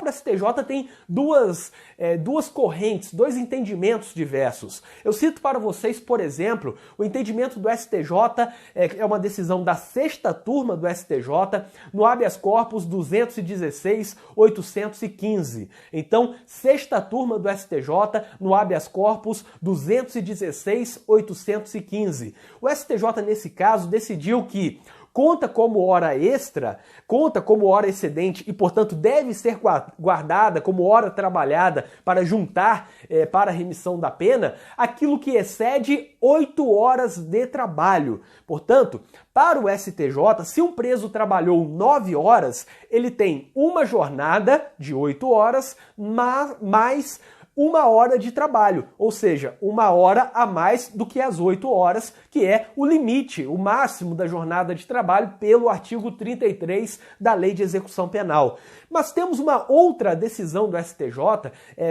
próprio STJ tem duas correntes, dois entendimentos diversos. Eu cito para vocês, por exemplo, o entendimento do STJ, é uma decisão da sexta turma do STJ, no habeas corpus 216.815. Então, sexta turma do STJ, no habeas corpus 216.815. O STJ, nesse caso, decidiu que conta como hora extra, conta como hora excedente e, portanto, deve ser guardada como hora trabalhada para juntar para a remissão da pena aquilo que excede 8 horas de trabalho. Portanto, para o STJ, se um preso trabalhou 9 horas, ele tem uma jornada de 8 horas mais 1 hora de trabalho, ou seja, 1 hora a mais do que as 8 horas, que é o limite, o máximo da jornada de trabalho pelo artigo 33 da Lei de Execução Penal. Mas temos uma outra decisão do STJ,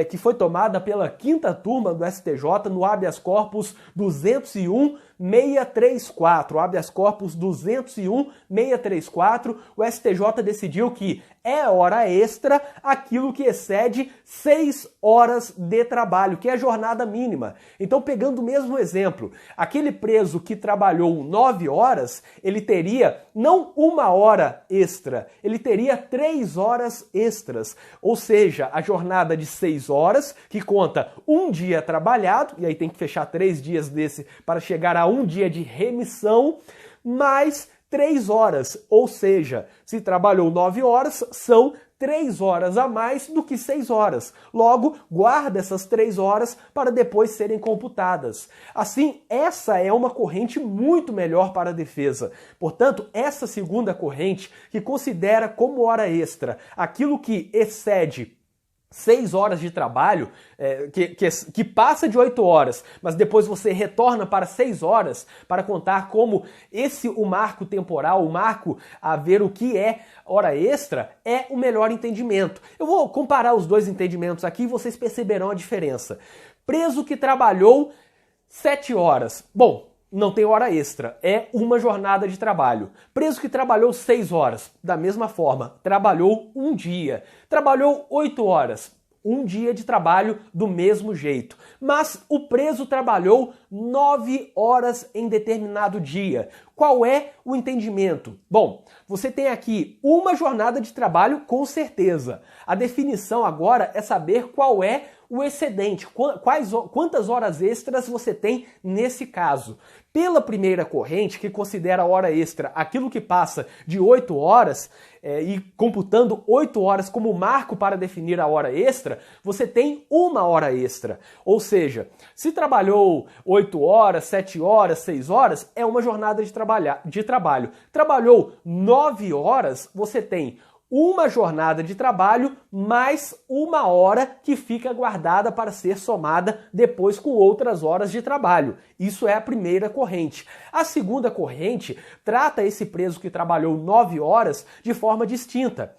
que foi tomada pela quinta turma do STJ no habeas corpus 201.634. Habeas corpus 201.634, o STJ decidiu que é hora extra aquilo que excede 6 horas de trabalho, que é a jornada mínima. Então, pegando o mesmo exemplo, aquele preso que trabalhou 9 horas, ele teria não 1 hora extra, ele teria 3 horas extras. Ou seja, a jornada de 6 horas, que conta um dia trabalhado, e aí tem que fechar 3 dias desse para chegar a um dia de remissão, mais 3 horas, ou seja, se trabalhou 9 horas, são 3 horas a mais do que 6 horas. Logo, guarda essas 3 horas para depois serem computadas. Assim, essa é uma corrente muito melhor para a defesa. Portanto, essa segunda corrente, que considera como hora extra aquilo que excede 6 horas de trabalho, que passa de 8 horas, mas depois você retorna para 6 horas para contar como o marco temporal, o marco a ver o que é hora extra, é o melhor entendimento. Eu vou comparar os dois entendimentos aqui e vocês perceberão a diferença. Preso que trabalhou 7 horas. Bom, não tem hora extra, é uma jornada de trabalho. Preso que trabalhou 6 horas, da mesma forma, trabalhou um dia. Trabalhou 8 horas, um dia de trabalho do mesmo jeito. Mas o preso trabalhou 9 horas em determinado dia. Qual é o entendimento? Bom, você tem aqui uma jornada de trabalho com certeza. A definição agora é saber qual é o excedente, quantas horas extras você tem nesse caso. Pela primeira corrente, que considera a hora extra aquilo que passa de 8 horas, e computando 8 horas como marco para definir a hora extra, você tem 1 hora extra. Ou seja, se trabalhou 8 horas, 7 horas, 6 horas, é uma jornada de trabalho. Trabalhou 9 horas, você tem uma jornada de trabalho mais 1 hora que fica guardada para ser somada depois com outras horas de trabalho. Isso é a primeira corrente. A segunda corrente trata esse preso que trabalhou 9 horas de forma distinta.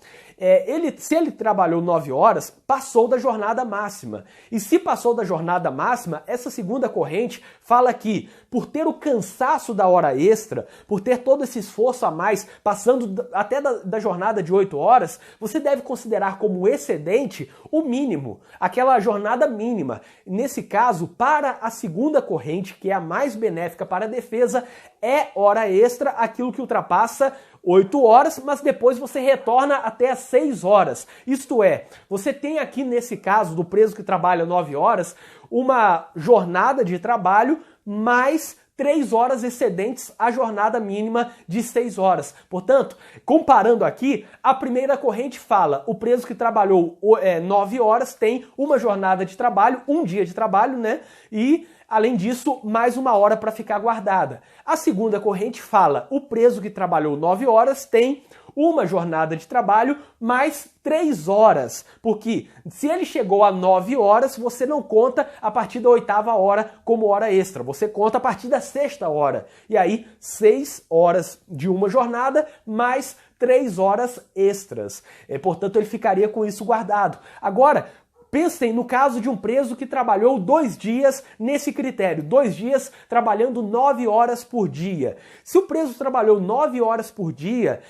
Se ele trabalhou 9 horas, passou da jornada máxima. E se passou da jornada máxima, essa segunda corrente fala que, por ter o cansaço da hora extra, por ter todo esse esforço a mais, passando até da jornada de 8 horas, você deve considerar como excedente o mínimo, aquela jornada mínima. Nesse caso, para a segunda corrente, que é a mais benéfica para a defesa, é hora extra aquilo que ultrapassa 8 horas, mas depois você retorna até as 6 horas. Isto é, você tem aqui nesse caso do preso que trabalha 9 horas, uma jornada de trabalho mais 3 horas excedentes à jornada mínima de 6 horas. Portanto, comparando aqui, a primeira corrente fala, o preso que trabalhou 9 horas tem uma jornada de trabalho, um dia de trabalho, né? E, além disso, mais 1 hora para ficar guardada. A segunda corrente fala, o preso que trabalhou 9 horas tem uma jornada de trabalho mais 3 horas, porque se ele chegou a 9 horas, você não conta a partir da 8ª hora como hora extra, você conta a partir da 6ª hora. E aí, 6 horas de uma jornada mais 3 horas extras. Portanto, ele ficaria com isso guardado. Agora, pensem no caso de um preso que trabalhou 2 dias nesse critério, 2 dias trabalhando 9 horas por dia. Se o preso trabalhou 9 horas por dia,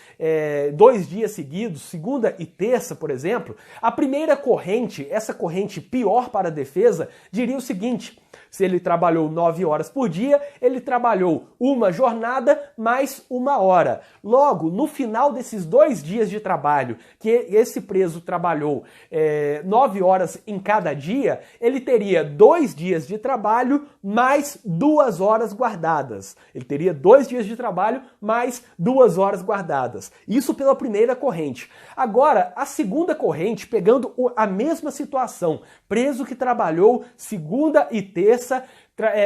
2 dias seguidos, segunda e terça, por exemplo, a primeira corrente, essa corrente pior para a defesa, diria o seguinte: se ele trabalhou 9 horas por dia, ele trabalhou uma jornada mais 1 hora. Logo, no final desses 2 dias de trabalho, que esse preso trabalhou 9 horas em cada dia, ele teria 2 dias de trabalho mais 2 horas guardadas. Ele teria 2 dias de trabalho mais 2 horas guardadas. Isso pela primeira corrente. Agora, a segunda corrente, pegando a mesma situação, preso que trabalhou segunda e terça,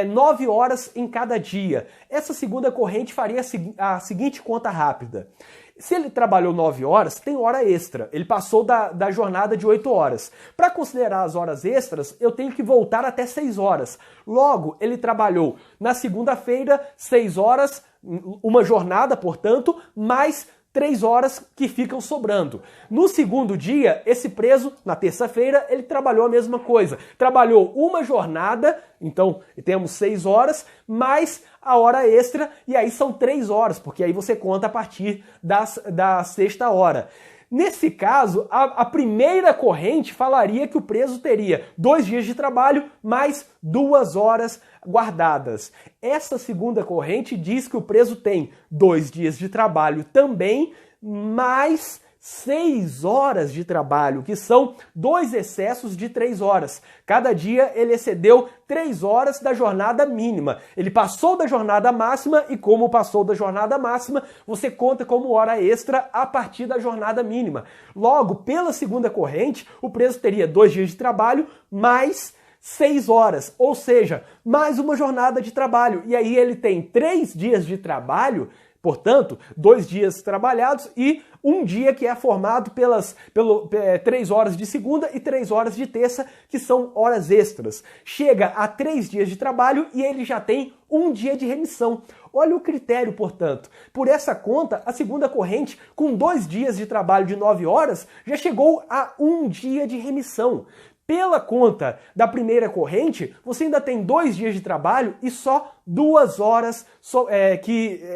9 horas em cada dia. Essa segunda corrente faria a seguinte conta rápida. Se ele trabalhou 9 horas, tem hora extra. Ele passou da jornada de 8 horas. Para considerar as horas extras, eu tenho que voltar até 6 horas. Logo, ele trabalhou na segunda-feira 6 horas, uma jornada, portanto, mais 3 horas que ficam sobrando. No segundo dia, esse preso, na terça-feira, ele trabalhou a mesma coisa. Trabalhou uma jornada, então temos 6 horas, mais a hora extra, e aí são 3 horas, porque aí você conta a partir da sexta hora. Nesse caso, a primeira corrente falaria que o preso teria 2 dias de trabalho mais 2 horas guardadas. Essa segunda corrente diz que o preso tem 2 dias de trabalho também, mais 6 horas de trabalho, que são 2 excessos de 3 horas. Cada dia ele excedeu 3 horas da jornada mínima. Ele passou da jornada máxima e, como passou da jornada máxima, você conta como hora extra a partir da jornada mínima. Logo, pela segunda corrente, o preso teria 2 dias de trabalho mais 6 horas, ou seja, mais uma jornada de trabalho. E aí ele tem 3 dias de trabalho, portanto, 2 dias trabalhados e um dia que é formado pelas 3 horas de segunda e 3 horas de terça, que são horas extras. Chega a 3 dias de trabalho e ele já tem um dia de remissão. Olha o critério, portanto. Por essa conta, a segunda corrente, com 2 dias de trabalho de 9 horas, já chegou a um dia de remissão. Pela conta da primeira corrente, você ainda tem 2 dias de trabalho e só 2 horas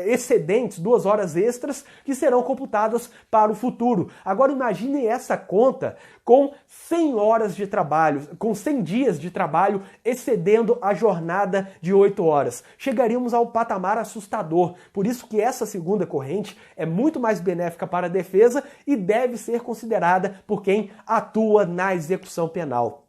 excedentes, 2 horas extras que serão computadas para o futuro. Agora imagine essa conta com 100 horas de trabalho, com 100 dias de trabalho excedendo a jornada de 8 horas. Chegaríamos ao patamar assustador. Por isso que essa segunda corrente é muito mais benéfica para a defesa e deve ser considerada por quem atua na execução penal.